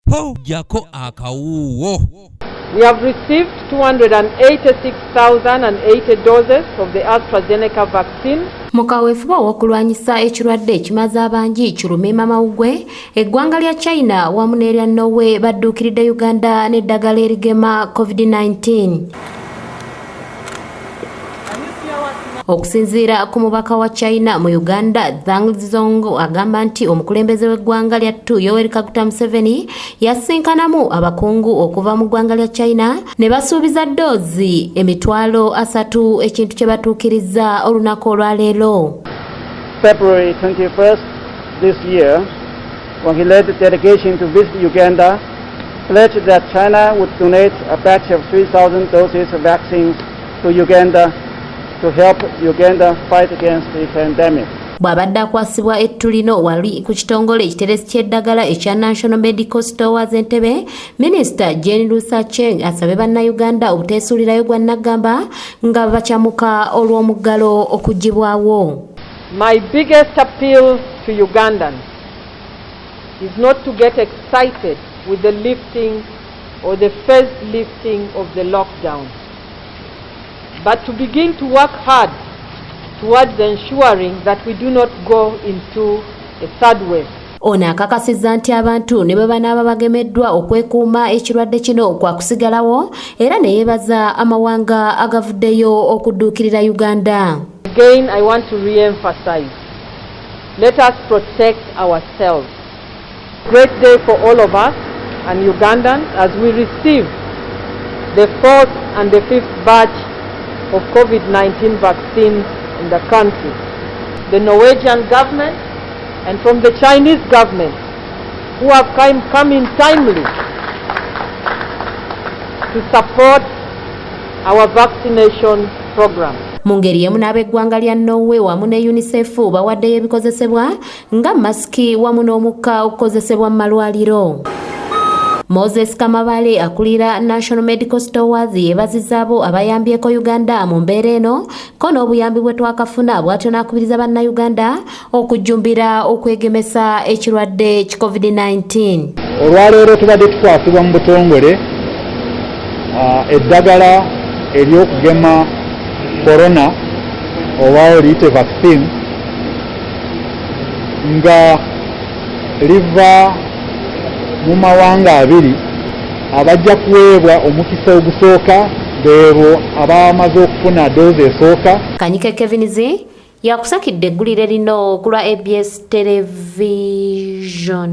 po jako akawuwo. We have received 286,080 doses of the AstraZeneca vaccine. Mukaweefuba w'okulwanyisa ekirwadde ekimaze abangi kirumema mawugwe, eggwanga lya China wamu n'erya Norway badduukiridde Uganda n'eddagala erigema COVID-19. Okusinziira ku mubaka wa China mu Uganda, Zhang Zhong agamba nti omukulembeze w'eggwanga lya Yoweri Kaguta Museveni yasinkanamu abakungu okuva mu ggwanga lya China ne basuubiza ddoozi emitwalo 3 ekintu kye batuukiriza olunaku olwaleero. February 21st this year, when he led the delegation to visit Uganda, pledged that China would donate a batch of 3,000 doses of vaccines to Uganda to help Uganda fight against the pandemic. Bw'abadde akwasibwa ettulino wali ku kitongole ekiteresi ky'eddagala ekya National Medical Stores Entebbe, Minisita Jane Lusacheng asabye bannayuganda obuteesuulirayo gwa Nagamba nga bakyamuka olw'omuggalo okuggibwawo. My biggest appeal to Ugandans is not to get excited with the lifting or the first lifting of the lockdown, but to begin to work hard towards ensuring that we do not go into a third wave. Ono akakasizza nti abantu ne bwe banaaba bagemeddwa okwekuuma ekirwadde kino kwa kusigalawo era ne yeebaza amawanga agavuddeyo okudduukirira Uganda. Again, I want to re-emphasize, let us protect ourselves. Great day for all of us and Ugandans as we receive the 4th and the 5th batch of COVID-19 vaccines in the country. The Norwegian government and from the Chinese government, who have come in timely to support our vaccination program. Mu ngeri emu n'ab'eggwanga lya Norway wamu ne UNICEF bawaddeyo ebikozesebwa nga masiki wamu n'omukka okukozesebwa mu malwaliro. Moses Kamabale akulira National Medical Stores yeebazizza abo abayambyeko Uganda mu mbeera eno ko n'obuyambi bwe twakafuna bw'atyo n'akubiriza bannayuganda okujjumbira okwegemesa ekirwadde ki COVID-19. Olwaleero tubadde tukwasibwa mu butongole eddagala ery'okugema corona oba oliyite vaccine nga liva mu mawanga abiri abajja kuweebwa omukisa ogusooka beebo abamaze okufuna doozi esooka. Kanyike Kevinizi yakusakidde eggulire lino ku lwa ABS Television.